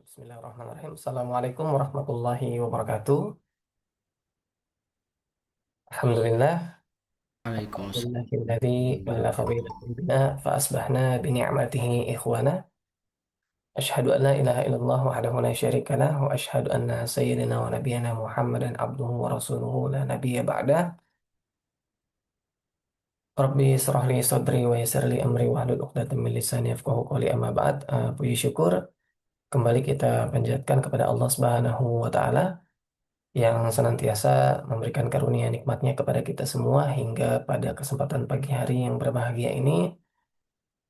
Bismillahirrahmanirrahim. Assalamualaikum warahmatullahi wabarakatuh. Alhamdulillah. Waalaikumsalam Alhamdulillahilladzi ballagha warahmatullahi bina qalbina fa asbahna bi ni'matihi ikhwana. Asyhadu an la ilaha illallah wahdahu la syarika lah wa asyhadu anna sayyidina wa nabiyyana Muhammadan abduhu wa rasuluhu la nabiyya ba'dah. Rabbi israh li sadri wa yassir li amri wahlul 'uqdatam min lisani yafqahu qawli amma ba'd. Puji syukur kembali kita panjatkan kepada Allah Subhanahu wa taala yang senantiasa memberikan karunia nikmatnya kepada kita semua hingga pada kesempatan pagi hari yang berbahagia ini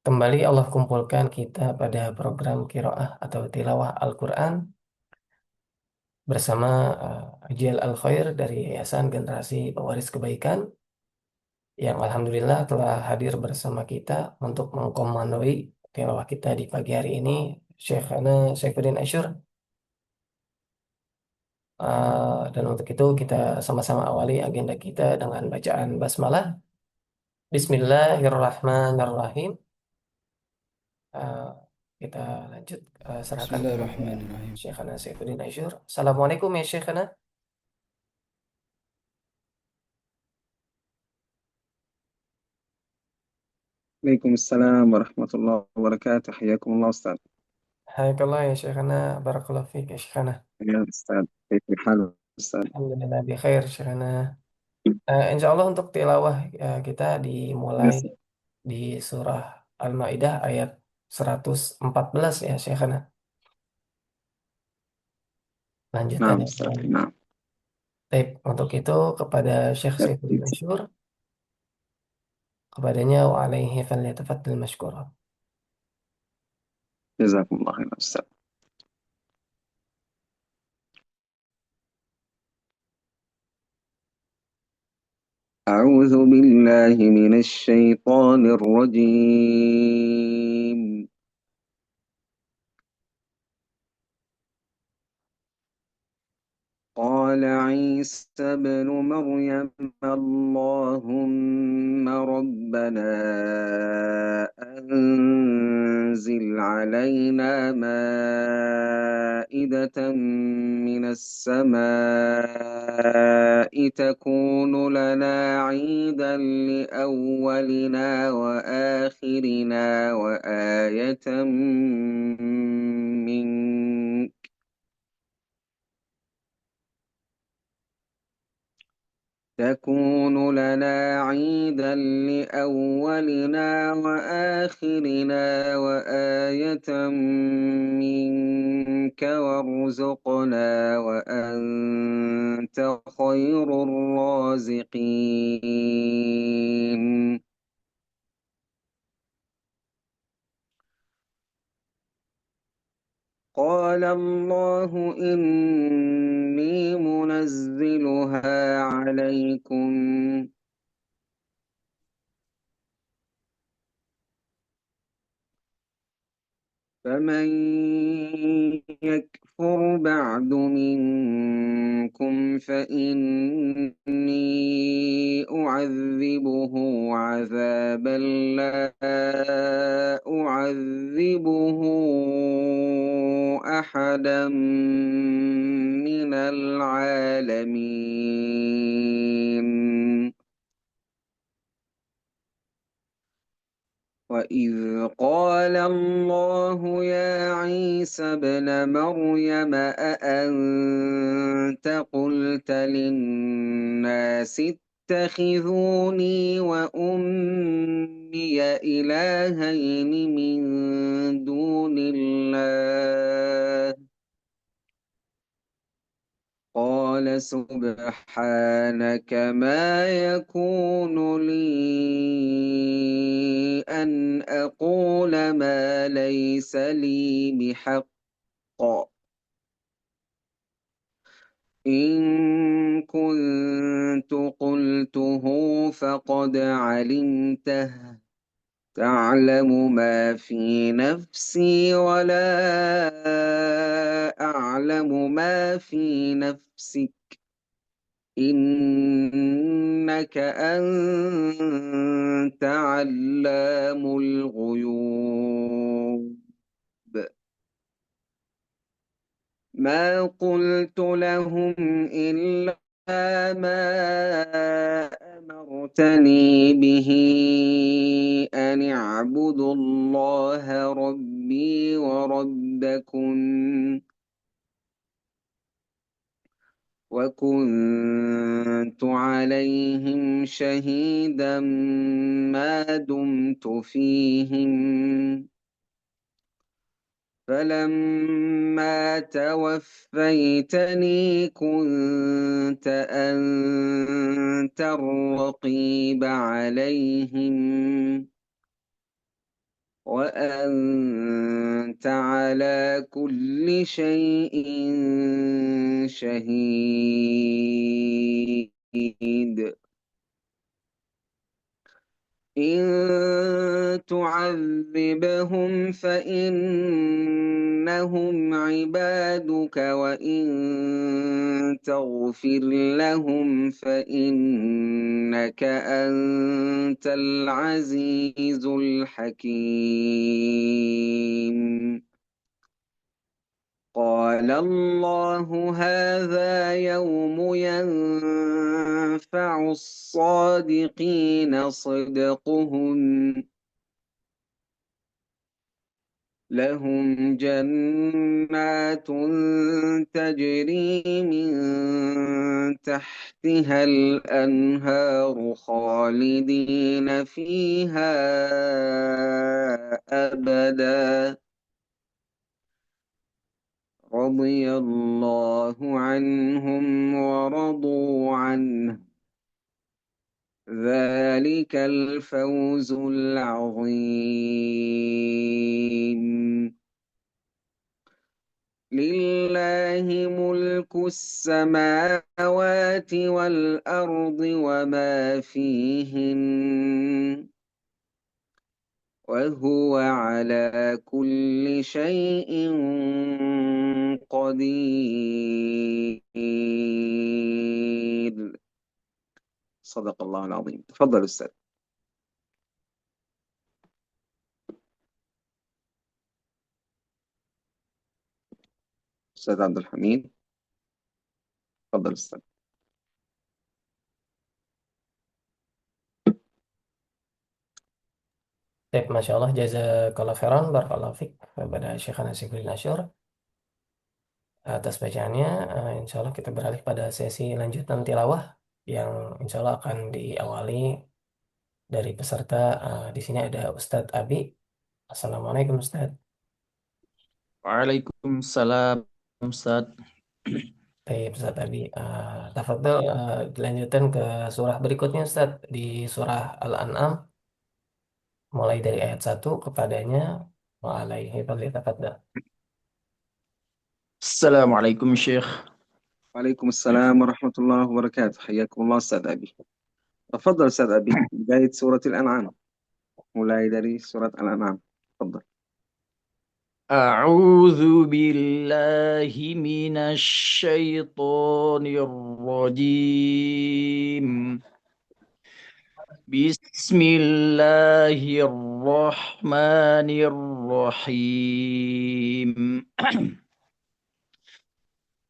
kembali Allah kumpulkan kita pada program Qiraah atau Tilawah Al-Quran bersama Ajil Al-Khair dari Yayasan Generasi Pewaris Kebaikan yang Alhamdulillah telah hadir bersama kita untuk mengkomandoi tilawah kita di pagi hari ini. Syekhana Saifuddin Asyur. Dan untuk itu kita sama-sama awali agenda kita dengan bacaan basmalah. Bismillahirrahmanirrahim. Uh, kita lanjut, serahkan kepada Bismillahirrahmanirrahim. Syekhana Saifuddin Asyur. Assalamualaikum ya Syekhana. عليكم السلام ورحمة الله وبركاته. حياكم الله أستاذ. Hayakallah ya Syekhana. Barakallahu fiik ya Syekhana. يا أستاذ كيف الحال أستاذ؟ Alhamdulillah bi khair Syekhana. Insya Allah untuk tilawah kita dimulai يس- di surah Al-Maidah ayat 114 ya Syekhana. Lanjutan نعم ya أستاذ Syekhana. نعم. Baik, untuk itu kepada Syekh Saifuddin Asyur, kepadanya wa alaihi falyatafaddal mashkura. جزاكم الله خير أستاذ. أعوذ بالله من الشيطان الرجيم. قال عيسى ابن مريم اللهم ربنا أنزل علينا مائدة من السماء تكون لنا عيدا لأولنا وآخرنا وآية منك تكون لنا عيدا لأولنا وآخرنا وآية منك وارزقنا وأنت خير الرازقين. قال الله إني منزلها عليكم فمن يكفر بعد منكم فإني أعذبه عذابا لا أعذبه أحدا من العالمين. وإذ قال الله يا عيسى ابن مريم أأنت قلت للناس اتخذوني وأمي إلهين من دون الله قال سبحانك ما يكون لي أن أقول ما ليس لي بحق إن كنت قلته فقد علمته تعلم ما في نفسي ولا أعلم ما في نفسك إنك أنت علام الغيوب. ما قلت لهم إلا ما أمرتني به أن اعبدوا الله ربي وربكم وكنت عليهم شهيدا ما دمت فيهم فلما توفيتني كنت أنت الرقيب عليهم وأنت على كل شيء شهيد إن تعذبهم فإنهم عبادك وإن تغفر لهم فإنك أنت العزيز الحكيم قال الله هذا يوم ينفع الصادقين صدقهم لهم جنات تجري من تحتها الأنهار خالدين فيها أبدا رضي الله عنهم ورضوا عنه ذلك الفوز العظيم لله ملك السماوات والأرض وما فيهن وهو على كل شيء قدير صدق الله العظيم تفضل أستاذ. أستاذ عبد الحميد تفضل أستاذ. Baik, Masya Allah, jazakallah khairan, barakallahu fiq kepada Syekhana Syekhul Nasyur atas bacaannya. Insya Allah kita beralih pada sesi lanjutan tilawah yang insya Allah akan diawali dari peserta. Di sini ada Ustadz Abi. Assalamualaikum Ustadz. Waalaikumsalam Ustaz. Baik, Ustadz Abi. Tafadhol, dilanjutkan ke surah berikutnya Ustadz. Di surah Al-An'am, mulai dari ayat 1 kepadanya. Wa alaihi falyatafaddal. Assalamualaikum Syekh. وعليكم السلام ورحمة الله وبركاته حياكم الله أستاذ أبي. تفضل أستاذ أبي بداية سورة الأنعام mulai dari surat Al-An'am. تفضل. أعوذ بالله من الشيطان الرجيم. بسم الله الرحمن الرحيم.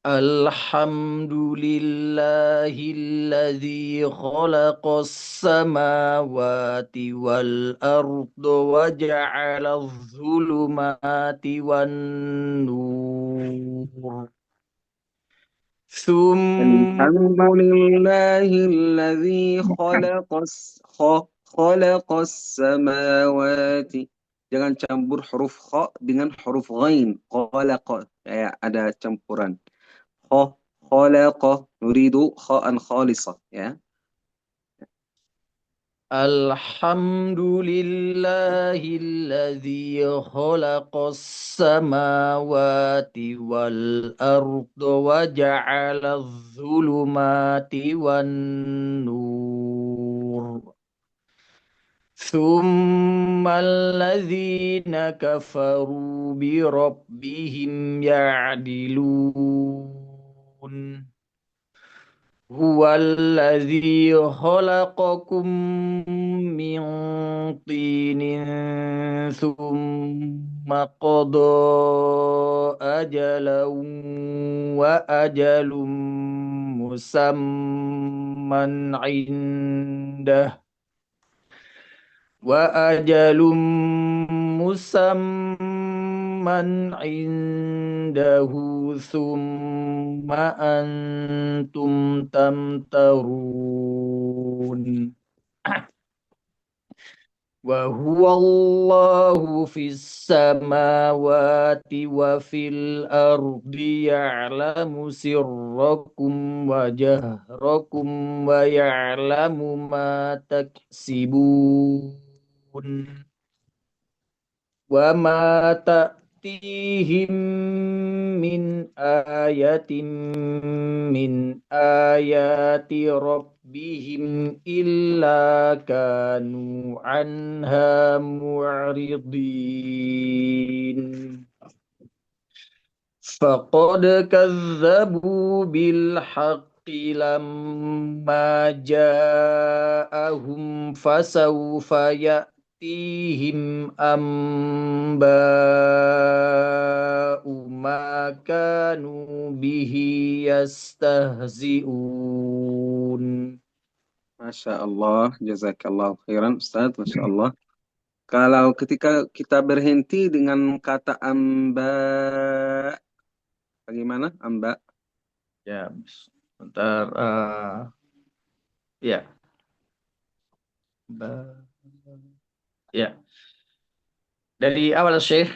الحمد لله الذي خلق السماوات والأرض وجعل الظلمات والنور ثم الحمد لله الذي خلق الsamawati. Jangan campur huruf kha dengan huruf ghain. Khalaqa. Kayak ada campuran. Kha, khalaqa. Nuridu kha'an khalisah. Ya. الحمد لله الذي خلق السماوات والأرض وجعل الظلمات والنور ثم الذين كفروا بربهم يعدلون Huwallazi khalaqakum min tinin thumma qada ajalan wa ajalum musamman indah wa ajalum musamman indahu thumma antum tamtarun wa huwa Allahu fis samawati wa fil ardi ya'lamu sirrakum wa jahrakum wa ya'lamu ma taksibun wa ma ta'tihim min ayatin min ayati rabbihim illa kanu anha mu'ridin faqad kazzabu bil haqqi lamma ja'ahum fasawfa ya'tihim amba'u ma kanu bihi yastahzi'un. Masya Allah, jazakallah khairan Ustaz, Masya Allah. Kalau ketika kita berhenti dengan kata amba, bagaimana amba? Ya, bentar. Ya, ya. Dari awal Syekh.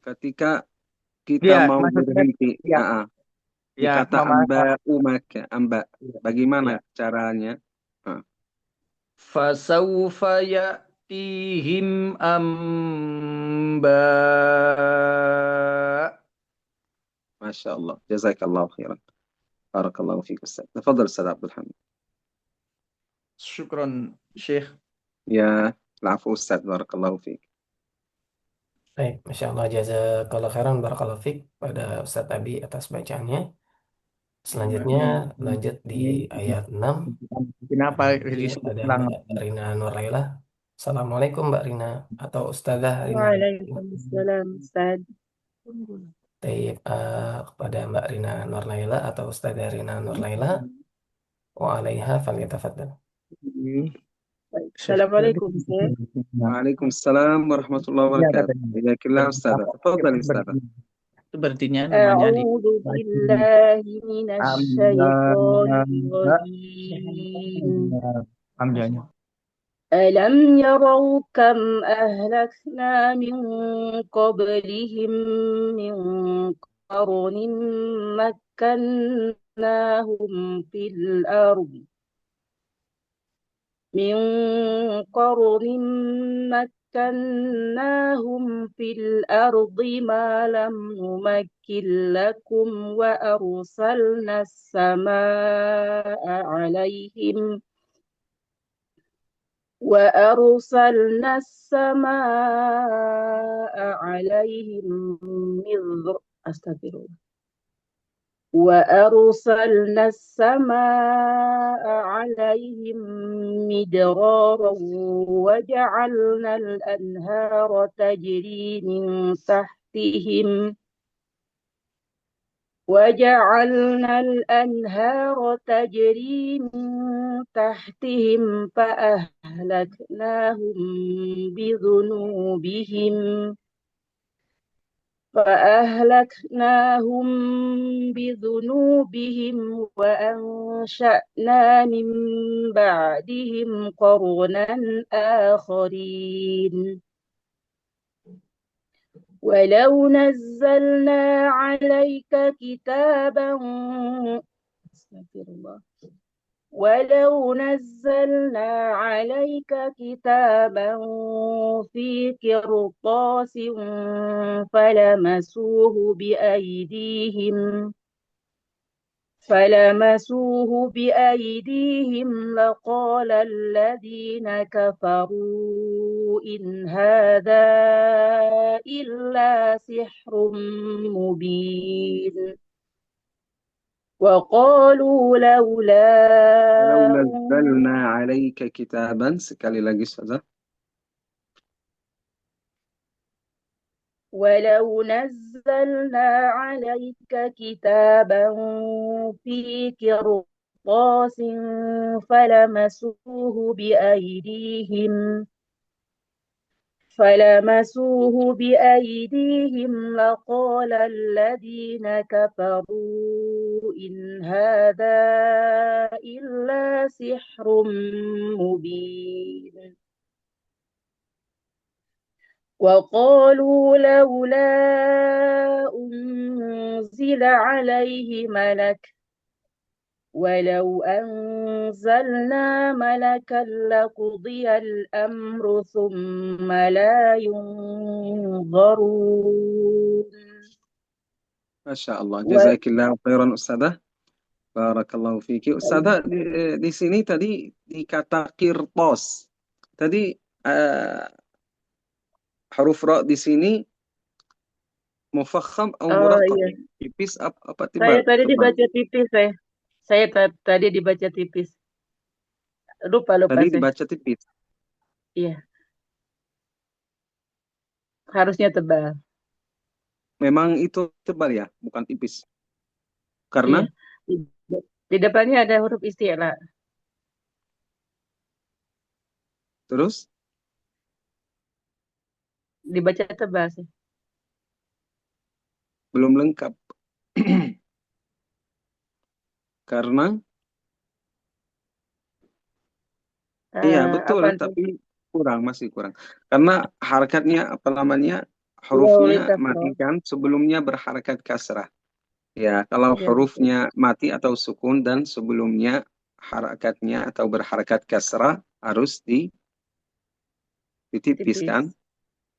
Ketika kita Ya, mau maksudnya berhenti, ya, di ya, kata amba, umaka, amba, ya, bagaimana ya. caranya? Fasawfa ya'tihim amba. Masya Allah, jazakallah khairan. Barakallahu fiik Ustaz. Tafadhal Ustaz Abdul Hamid. Syukron Syekh. Ya, العفو Ustaz, barakallahu fiik. Baik, Masya Allah, jazakallah khairan, barakallahu fiik pada Ustadz Abi atas bacaannya. Selanjutnya lanjut di ayat 6. Kenapa Ini ada ulang? Mbak Rina Nurlaila. Assalamualaikum Mbak Rina atau Ustazah Rina. Waalaikumsalam, Ustaz. Taib, kepada Mbak Rina Nurlaila atau Ustazah Rina Nurlaila. Wa alaiha falyatafaddal. Assalamualaikum, Ustaz. Waalaikumsalam warahmatullahi wabarakatuh. Jazakallah Ustaz. Tafadhal Ustaz. Itu berartinya namanya di A'udzu billahi minasyaitonir rajim. Hamzahnya. Alam yarau kam ahlakna min qablihim min qarnin makkannahum fil ardi من قرن مكناهم في الأرض ما لم نمكن لكم وأرسلنا السماء عليهم أستغفر الله وأرسلنا السماء عليهم مدرارا وجعلنا الأنهار تجري من تحتهم فأهلكناهم بذنوبهم وأنشأنا من بعدهم قرنا آخرين ولو نزلنا عليك كتابا في قرطاس فلمسوه بأيديهم لقال الذين كفروا إن هذا إلا سحر مبين وقالوا لولا ولو نزلنا عليك kitaban, sekali lagi saja. ولو نزلنا عليك كتابا في قرطاس فلمسوه بأيديهم لقال الذين كفروا إن هذا إلا سحر مبين وقالوا لولا أنزل عليه ملك ولو أنزلنا ملكا لقضي الأمر ثم لا ينظرون Masya Allah. Jazakillah khairan Ustazah. Barakallahu fiki. Ustazah, di sini tadi dikata kirtos. Tadi huruf ra di sini mufakham atau murakkab? iya. Tipis apa Saya tebal? tadi Tebal. dibaca tipis saya. Tadi dibaca tipis. Lupa Tadi saya. dibaca tipis. Iya, harusnya tebal. Memang itu tebal ya, bukan tipis. Iya. Karena Di, di depannya ada huruf isti'la. terus Dibaca tebal sih. belum lengkap. Karena iya betul, Apa tuh? tapi masih kurang. Karena harakatnya apa namanya, Waw hurufnya mati kasroh. kan, sebelumnya berharakat kasrah. Ya, kalau Iya betul. hurufnya mati atau sukun dan sebelumnya harakatnya atau berharakat kasrah harus ditipiskan. Tipis.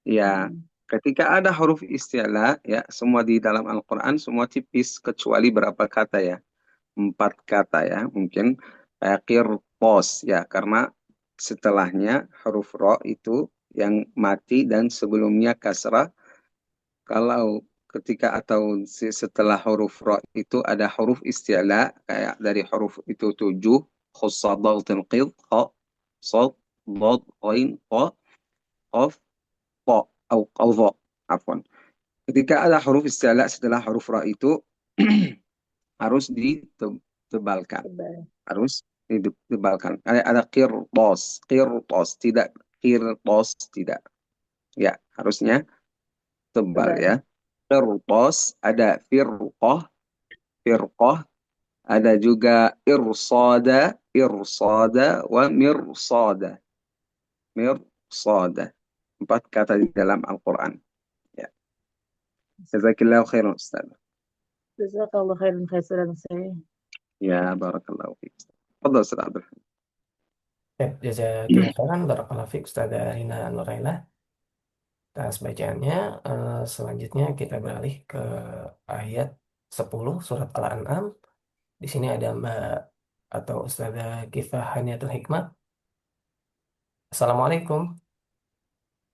Ya, Hmm. ketika ada huruf isti'la, ya semua di dalam Al-Quran semua tipis kecuali berapa kata ya, 4 kata ya, mungkin qirtos ya, karena setelahnya huruf ro itu yang mati dan sebelumnya kasrah. Kalau ketika atau setelah huruf ro itu ada huruf isti'la, kayak dari huruf itu 7, khusadal tanqid, kha, sad, dad, ghain, qa, qaf, ta, au dha, afwan. Ketika ada huruf isti'la setelah huruf ra itu harus ditebalkan. Tebal. Harus ditebalkan. Ada qirtos, tidak qirtos, tidak. Ya, harusnya tebal Tebal. ya. Qirtos, ada firqah, ada juga irsada, wa mirsada. Mirsada. 4 kata di dalam Al-Quran. Ya. Jazakillahu khairan Ustaz. Jazakallah khairan khairan saya. Ya, barakallahu fiik. Fadal Ustaz Abdul. Ya, jazakallah khairan barakallahu fiik Ustazah Rina Nuraila atas bacaannya. Selanjutnya kita beralih ke ayat 10 surat Al-An'am. Di sini ada Mbak atau Ustazah Kifah Haniatul Hikmah. Assalamualaikum.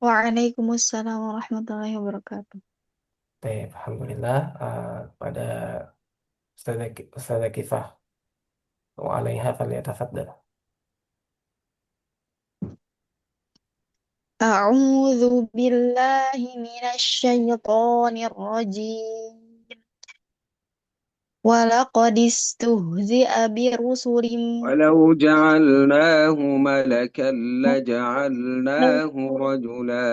Waalaikumsalam warahmatullahi wabarakatuh. Baik, alhamdulillah. Pada Ustazah Kifah wa alaiha falyatafaddal. A'udzu billahi minasy syaithanir rajim. Walaqad istuhzi'a birusulim ولو جعلناه ملكا لجعلناه رجلا.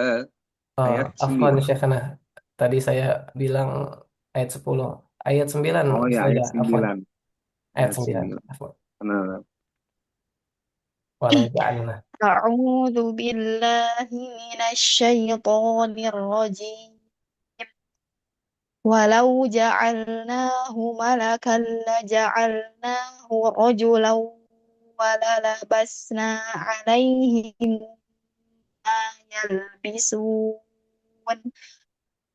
Ayat Afwan 9. Syekhana, tadi saya bilang ayat 10. Ayat 9 Oh ya, ayat Ustazah, afwan. 9. Ayat Ayat 9, 9. afwan. Nah, Walau ja'alna. A'udzu billahi minasy syaithanir rajim. Walau ja'alnahu malakan laja'alnahu rajulan walalabasna 'alaihim ma yalbisun.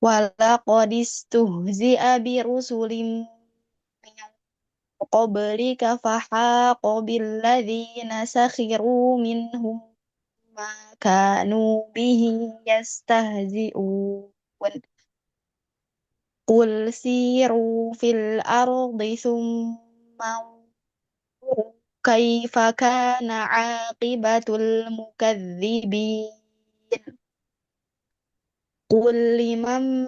Walaqad istuhzi'a birusulim min qablika fahaqa billadzina sakhiru minhum ma kanu bihi yastahzi'un. Qul siru fil ardi thumma فانظروا كيف كان عاقبة المكذبين قل لمن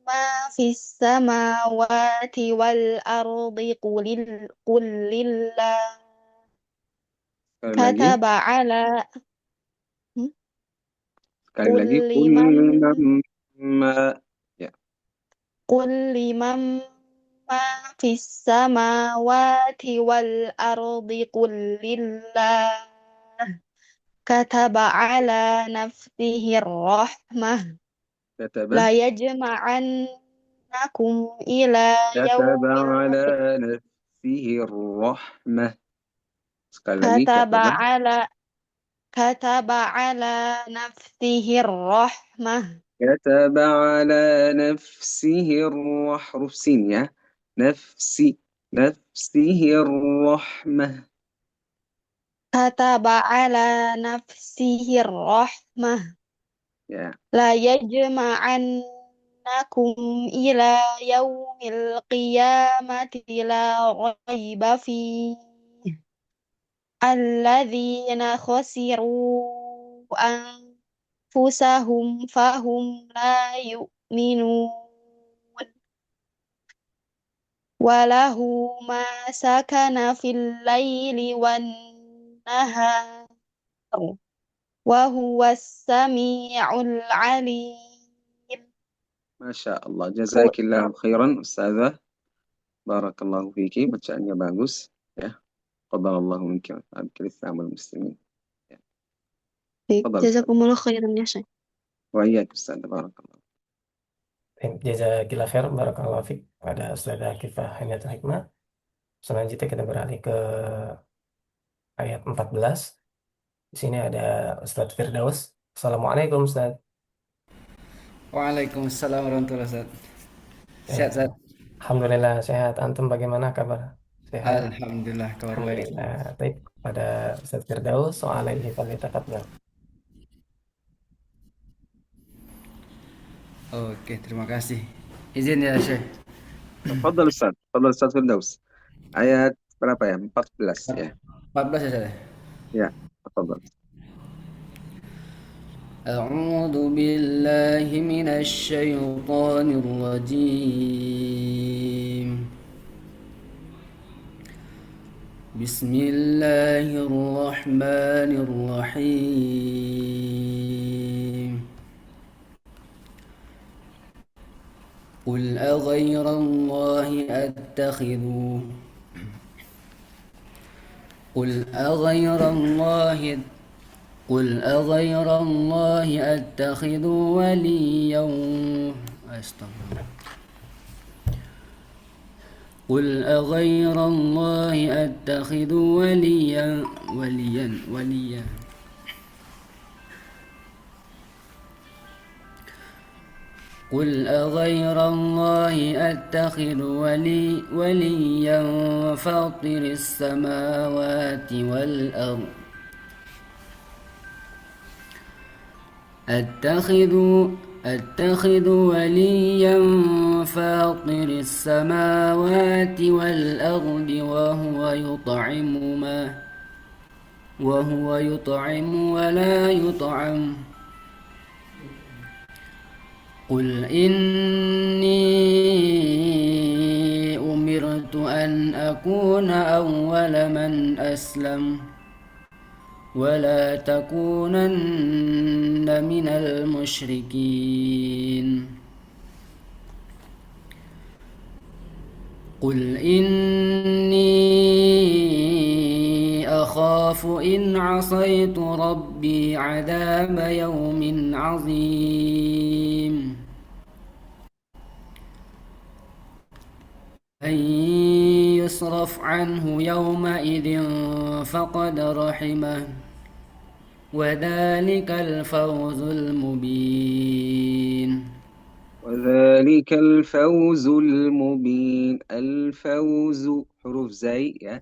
ما في السماوات والأرض قل لله Sekali lagi, كتب على sekali قل lagi. لمن Ma. Ya, قل لمن ما في السماوات والأرض قل لله كتب على نفسه الرحمة kataba. لا يجمعنكم إلى كتب يوم على القيامة نفسه الرحمة. Sekali lagi, كتب kataba. على كتب على نفسه الرحمة كتب على نفسه حروف سين ya. نفسي. نفسه الرحمة. كتب على نفسه الرحمة Ya, لا يجمعنكم إلى يوم القيامة لا ريب فيه الذين خسروا أنفسهم فهم لا يؤمنون وله ما سكن في الليل والنهار وهو السميع العليم Masya Allah. Jazakillah khairan, Ustazah. Barakallahu fiki. Bacaannya bagus. Ya. Qaddalallahu minki wa Islam wal muslimin. Ya. Fadal, Ustaz. جزاكم الله خيرا يا شيخ Wa iyyakum, Ustaz. Barakallah. Jazakillah khair, barakallahu fiik pada Ustazah Kifah Haniatul Hikmah. Selanjutnya kita beralih ke ayat 14. Di sini ada Ustadz Firdaus. Assalamualaikum Ustadz. Waalaikumsalam warahmatullahi wabarakatuh. Sehat, Ustaz? Alhamdulillah sehat. Antum bagaimana kabar? Sehat? Alhamdulillah, kabar baik. Alhamdulillah. Baik, pada Ustadz Firdaus soal ini falyatafadhal. Oke, terima kasih. Izin ya, Syekh. Fadal, Ustaz. Fadal, Ustaz Firdaus. Ayat berapa ya? 14 ya. 14 ya, Syekh? Ya, fadal. أعوذ بالله من الشيطان الرجيم بسم الله الرحمن الرحيم قل أغير الله أتخذ قل أغير الله أتخذ وليا أستغفر قل أغير الله أتخذ وليا قل أغير الله أتخذ وليا فاطر السماوات والأرض أتخذ وليا فاطر السماوات والأرض وهو يطعم ولا يطعم قل إني أمرت أن أكون أول من أسلم ولا تكونن من المشركين قل إني أخاف إن عصيت ربي عذاب يوم عظيم من يصرف عنه يومئذ فقد رحمه وذلك الفوز المبين وذلك الفوز المبين. الفوز حروف زي ya.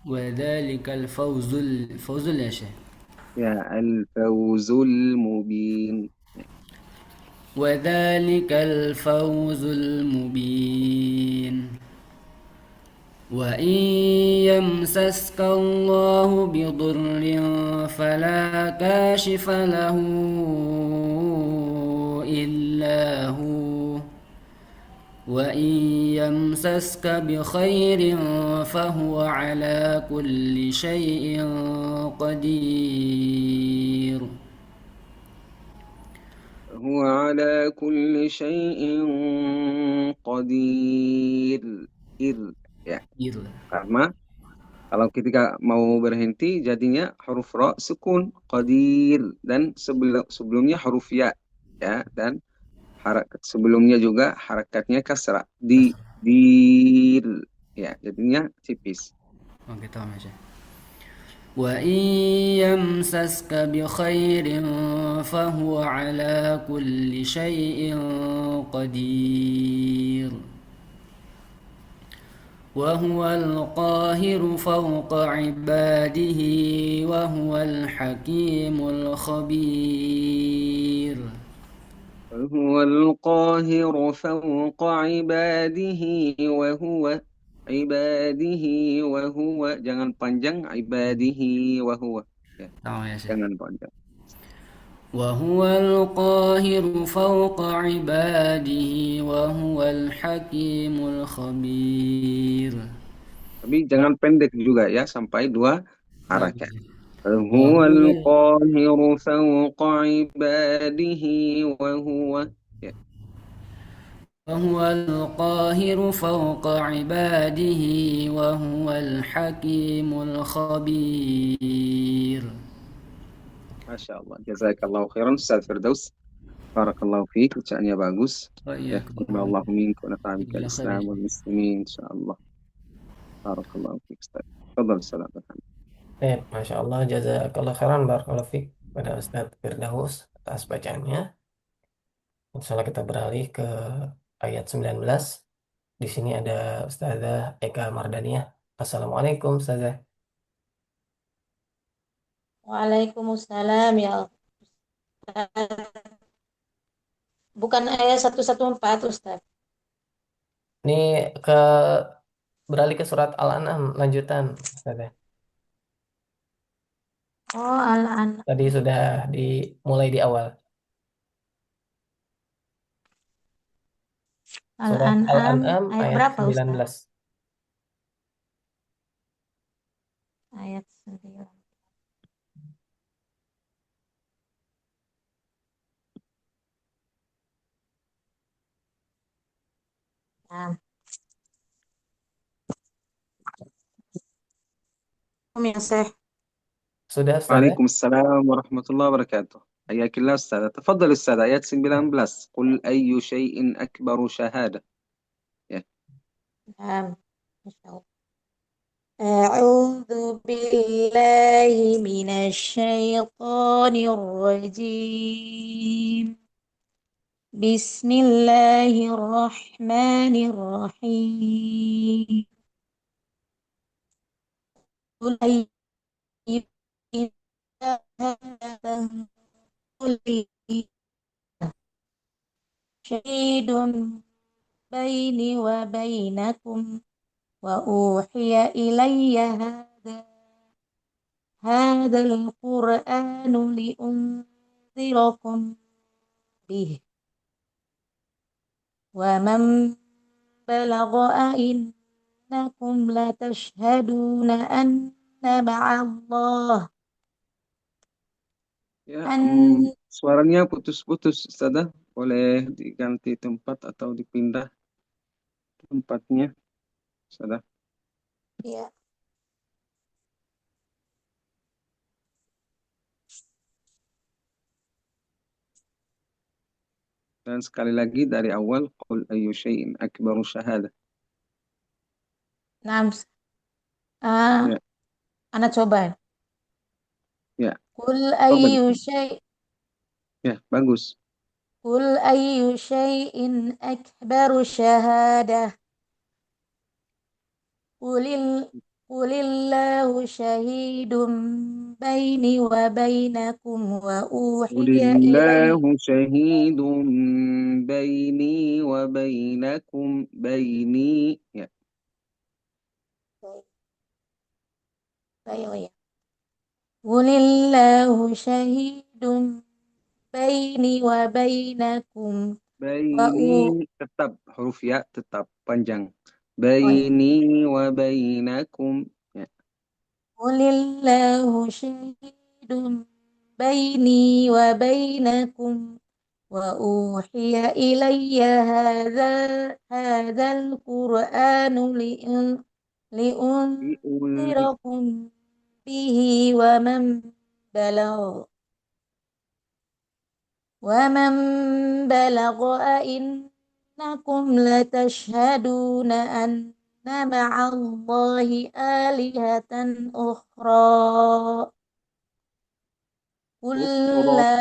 وذلك الفوز يا شيخ. يا الفوز المبين. وذلك الفوز المبين وإن يمسسك الله بضر فلا كاشف له إلا هو وإن يمسسك بخير فهو على كل شيء قدير هو على كل شيء qadir. Ya, karena kalau ketika mau berhenti jadinya huruf ra sukun qadir dan sebelumnya huruf ya, ya, dan harakat sebelumnya juga harakatnya kasrah dir, ya, jadinya tipis. Oke, tahu Mas. وإن يمسسك بخير فهو على كل شيء قدير وهو القاهر فوق عباده وهو الحكيم الخبير هو القاهر فوق عباده وهو jangan panjang ibadihi wa huwa, ya, jangan panjang. وهو القاهر فوق عباده وهو الحكيم الخبير. Tapi jangan pendek juga ya, sampai 2 harakat. هو القاهر فوق عباده وهو، ya. وهو القاهر فوق عباده وهو الحكيم الخبير. Masya Allah, jazakallahu khairan Ustaz Firdaus. Barakallahu fiik, bacaannya bagus. Ya, Allahu minkum wa nafa'ana bil Islam wal muslimin insyaallah. Barakallahu fiik Ustaz. Tafadhal Ustaz. Masya Allah, jazakallah khairan, barakallahu fiik pada Ustaz Firdaus atas bacaannya. Insyaallah kita beralih ke ayat 19. Di sini ada Ustazah Eka Mardaniah. Assalamualaikum Ustazah. Waalaikumsalam ya Ustaz. Bukan ayat 114 Ustaz. Ini beralih ke surat Al-An'am lanjutan Ustazah. Oh, Al-An'am. Tadi sudah dimulai di awal. Surat Al-An'am ayat ayat berapa 19. Ustaz? Ayat 9. Nah. Ya, Syekh. Sudah Ustazah? Waalaikumsalam warahmatullahi wabarakatuh. Hayakillah Ustaz. Tafadhal Ustaz, ayat 19. Qul ayyu syai'in akbaru syahada. Ya. Nah, insyaallah. A'udzu billahi minasy syaithanir rajim. Bismillahirrahmanirrahim. Qul ayyu syahidun baini wa bainakum wa uhiya ilayya hadzal qur'anu liunzirakum bih wa man balagha innakum latashhaduna anna ma'allah. Ya, suaranya putus-putus Ustazah. Boleh diganti tempat atau dipindah tempatnya Ustazah. Ya. Dan sekali lagi dari awal, qul ayyu syai'in akbaru syahada. Nah, Ya. Ana coba. Ya. Qul Coba ayyu syai'. Ya, bagus. Qul ayyu syai'in akbaru syahadah. Qulillahu syahidun baini wa bainakum wa uhiya ilayya. Qulillahu syahidun baini wa bainakum baini. Ya. ya. Qulillahu syahidun baini wa bainakum wa Baini tetap huruf ya tetap panjang. oh ya. Baini wa bainakum. Ya. Qulillahu syahidun baini wa bainakum wa uhiya ilayya hadzal qur'anu Diuli liunzirakum bihi wa man balagha innakum latashhaduna anna ma'allahi alihatan ukhra ukhra. kulla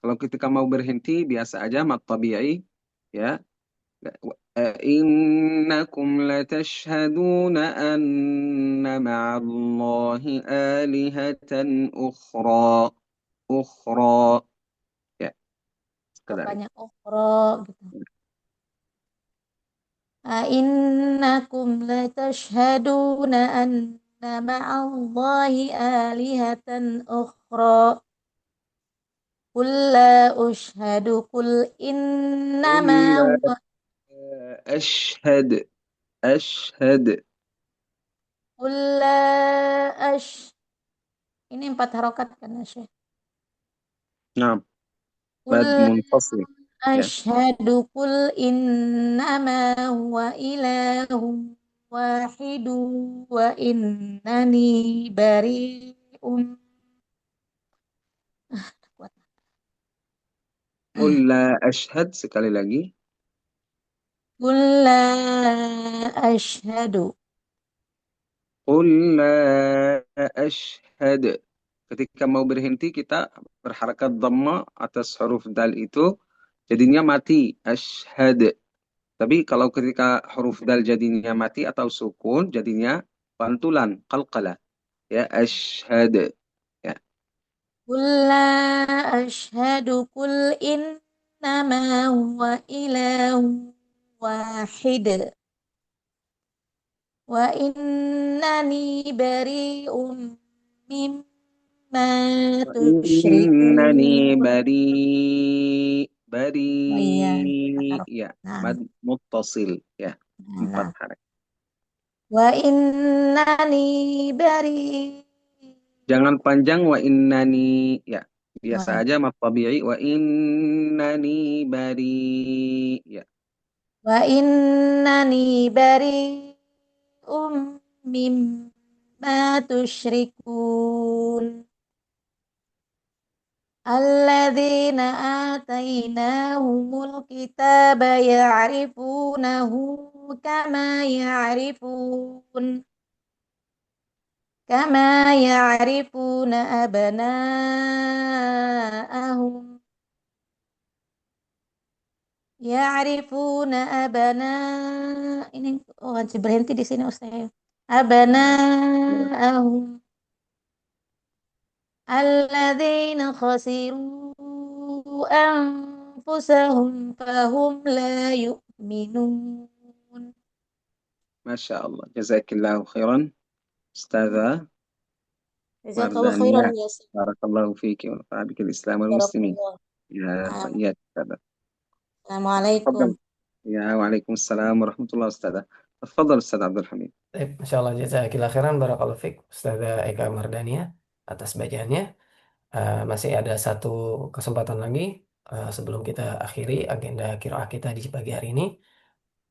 Kalau ketika mau berhenti biasa aja mat tabi'i ya. إنكم لتشهدون أن مع الله آلهة أخرى أخرى ya sekadar itu. banyak ukhra gitu. Innakum latashhaduna anna ma'allahi alihatan ukhra qul la ushhadu qul قل innama لا huwa أشهد أشهد qul la ash ini 4 harokat kan ya Syekh نعم qul مد منفصل ya. ashhadu qul innama huwa ilahum wahidu wa innani bari'um قل لا أشهد sekali lagi. qul la ashhadu قل لا أشهد. Ketika mau berhenti kita berharakat dhamma atas huruf dal itu jadinya mati ashhad. Tapi kalau ketika huruf dal jadinya mati atau sukun jadinya pantulan qalqalah ya ashhad ya. qul la ashhadu qul innama huwa ilahum wahid wa innani bari'um mimma Innani tusyrikun bari oh iya ya nah, mad muttasil ya empat nah. harakat. Wa innani bari Jangan panjang wa innani ya. oh Biasa ya. aja mat tabi'i wa innani bari ya. Wa innani bari mimma tusyrikun alladzina atainahumul kitaba ya'rifunahu kama ya'rifun kama ya'rifuna abna'ahum ya'rifuna ini harus berhenti di sini Ustaz. Abna'ahum alladzina khasiru anfusahum fahum la yu'minun. Masya Allah. Jazakillahu khairan. Ustazah Jazakallahu khairan Mardaniyah. ya Ustaz. Barakallahu fiki wa nafa'ana bikal Islam wal muslimin. Barakallah. Ya, iya, Ustazah. Assalamualaikum. تفضل. يا وعليكم السلام ورحمة الله أستاذ. تفضل أستاذ عبد الحميد. Insya Allah jazakillah khairan barakallahu fiik Ustazah Eka Mardania atas bacaannya. Masih ada satu kesempatan lagi sebelum kita akhiri agenda qiraah kita di pagi hari ini.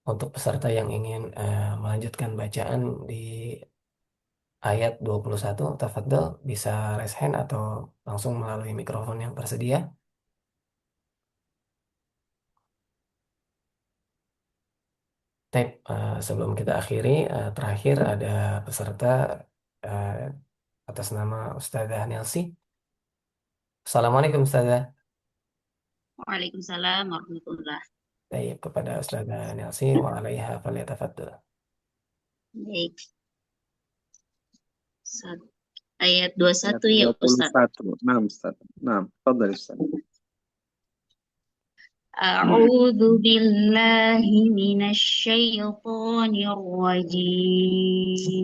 Untuk peserta yang ingin melanjutkan bacaan di ayat 21, tafadhol bisa raise hand atau langsung melalui mikrofon yang tersedia. Sebelum kita akhiri, terakhir ada peserta eh, atas nama Ustazah Nelsi. Assalamualaikum Ustazah. Waalaikumsalam warahmatullah. Baik, kepada Ustazah Nelsi wa alaiha falyatafaddal. Baik. Ayat 21 ya Ustaz. 21. Naam Ustaz. Naam, tafadhal Ustaz. A'udzu billahi minasy syaithanir rajim.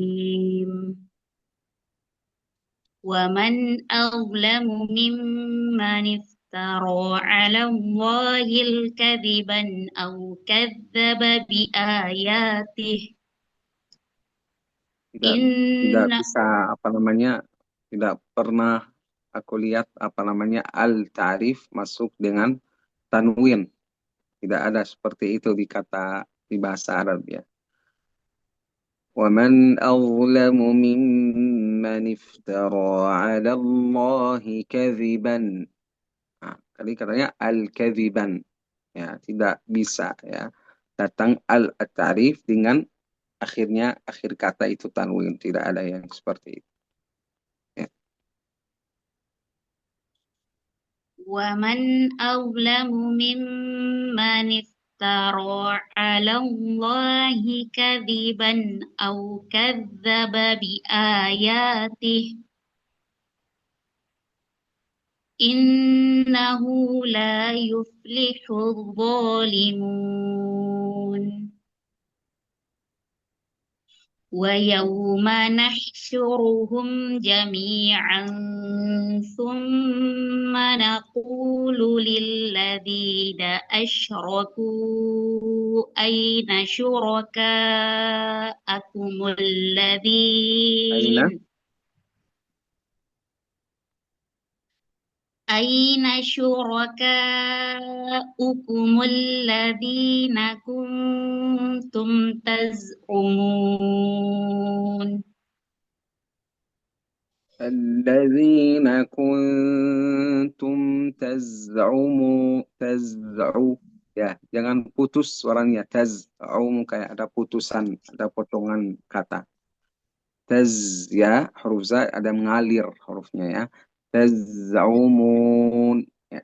ومن أظلم ممن افترى على الله الكذبا أو كذب بآياته tidak إن bisa tidak pernah aku lihat al-ta'rif masuk dengan tanwin. Tidak ada seperti itu di bahasa Arab ya. وَمَنْ أَظْلَمُ مِمَّنِ افْتَرَى عَلَى اللَّهِ كَذِبًا. Nah, tadi katanya al-kadhiban. Ya, tidak bisa ya. Datang al-ta'rif dengan akhir kata itu tanwin. Tidak ada yang seperti itu. Ya. ومن أظلم ممن افترى على الله كذبا أو كذب بآياته إنه لا يفلح الظالمون ويوم نحشرهم جميعا ثم نقول للذين أشركوا أين شركاءكم الذين كنتم تزعمون الذين كنتم تزعمون. Ya, jangan putus suaranya. Taz'um kayak ada putusan, ada potongan kata. Ya, huruf za ada mengalir hurufnya ya. Taz'umun. Ya.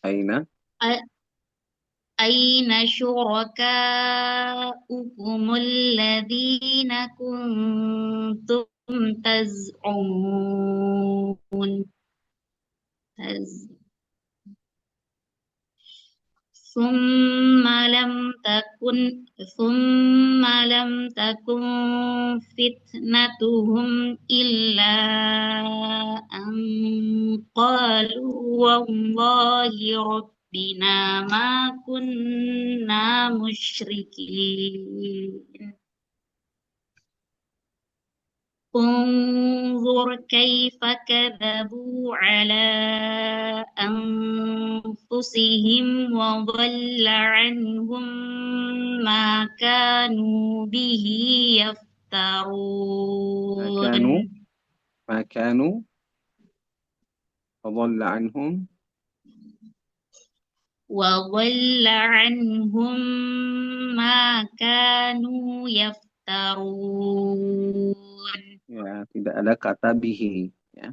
Aina. أين شركاؤكم الذين كنتم تزعمون ثم لم تكن فتنتهم إلا أن قالوا والله ربنا ما كنا مشركين انظر كيف كذبوا على أنفسهم وضل عنهم ما كانوا به يفترون ما كانوا وضل عنهم ما كانوا يفترون. Ya, tidak ada kata bihi ya.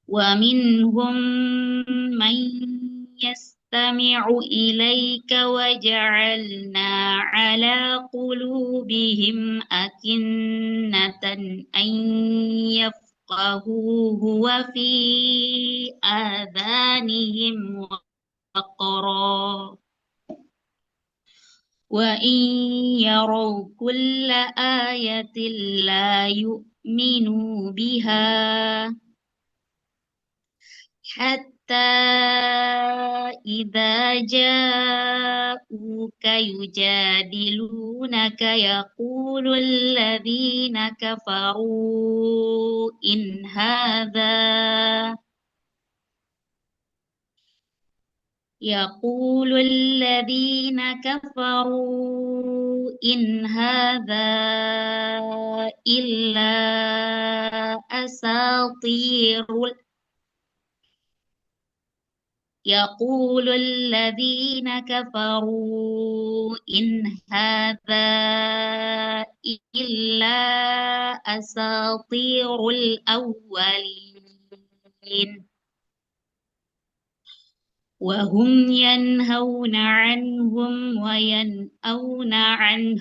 ومنهم من يستمع إليك وجعلنا على قلوبهم أكنة أن يفقهوه وفي آذانهم وقرا وإن يروا كل آية لا يؤمنوا بها حتى إذا جاءوك يجادلونك يقول الذين كفروا إن هذا إلا أساطير يقول الذين كفروا إن هذا إلا أساطير الأولين وهم ينهون عنهم وينأون عنه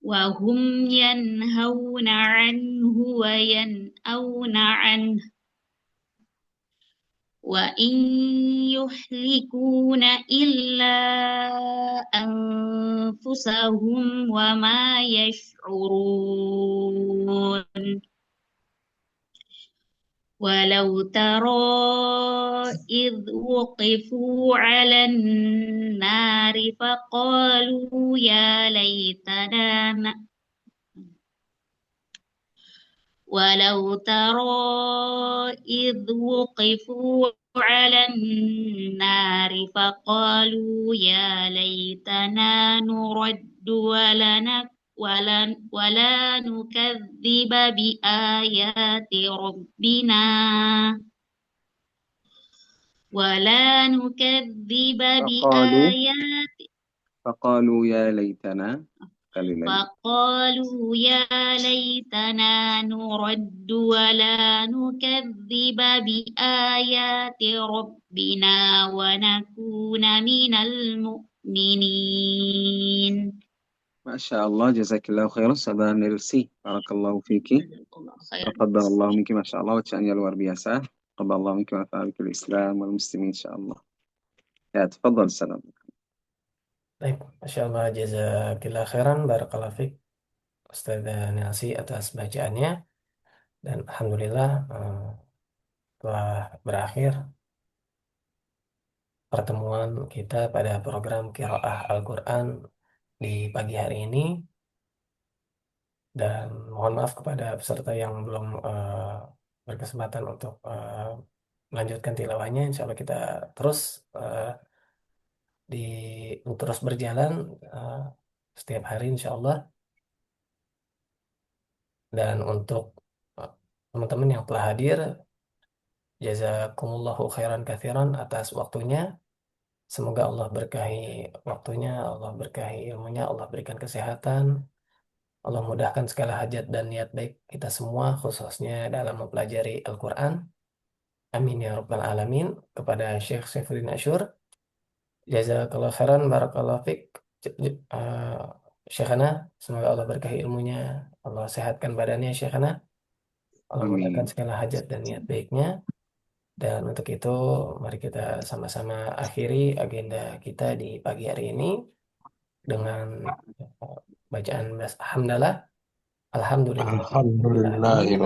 وهم ينهون عنه وينأون عنه وإن يهلكون إلا أنفسهم وما يشعرون ولو ترى إذ وقفوا على النار فقالوا يا ليتنا ولو ترى إذ وقفوا على النار فقالوا يا ليتنا نرد ولا نكذب بآيات ربنا ولا نكذب بآيات فقالوا يا ليتنا kali lagi. فقالوا يا ليتنا نرد ولا نكذب بآيات ربنا ونكون من المؤمنين. Masya Allah, jazakillahu khairan, saudara Nirsi. Barakallahu fiki. Taqabbal minki, Masya Allah, bacaannya luar biasa. Taqabbal minki wa ta'ala Islam wal muslimin, Insya Allah. Ya, tafadhal, salam. Baik, Masya Allah, jazakillah khairan, barakallahu fiik Ustazah Nelsi atas bacaannya. Dan Alhamdulillah telah berakhir pertemuan kita pada program Qiraah Al-Quran di pagi hari ini. Dan mohon maaf kepada peserta yang belum berkesempatan untuk melanjutkan tilawahnya. Insya Allah kita terus terus berjalan setiap hari insya Allah. Dan untuk teman-teman yang telah hadir, jazakumullahu khairan katsiran atas waktunya. Semoga Allah berkahi waktunya, Allah berkahi ilmunya, Allah berikan kesehatan, Allah mudahkan segala hajat dan niat baik kita semua, khususnya dalam mempelajari Al-Quran. Amin ya rabbal alamin. Kepada Syekh Saifuddin Asyur, jazakallah khairan, barakallahu fiik. Syekhana, semoga Allah berkahi ilmunya, Allah sehatkan badannya Syekhana, Allah mudahkan segala hajat dan niat baiknya. Dan untuk itu mari kita sama-sama akhiri agenda kita di pagi hari ini dengan bacaan hamdalah, Alhamdulillahirrahmanirrahim.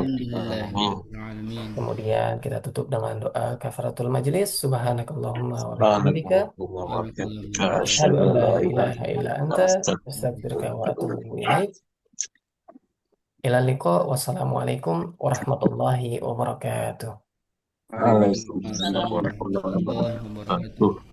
Kemudian kita tutup dengan doa kafaratul majlis. Subhanakallahumma wa bihamdika asyhadu an la ilaha illa anta astaghfiruka wa atubu ilaik. Ilal liqa. Wassalamualaikum warahmatullahi wabarakatuh. Waalaikumsalam warahmatullahi wabarakatuh.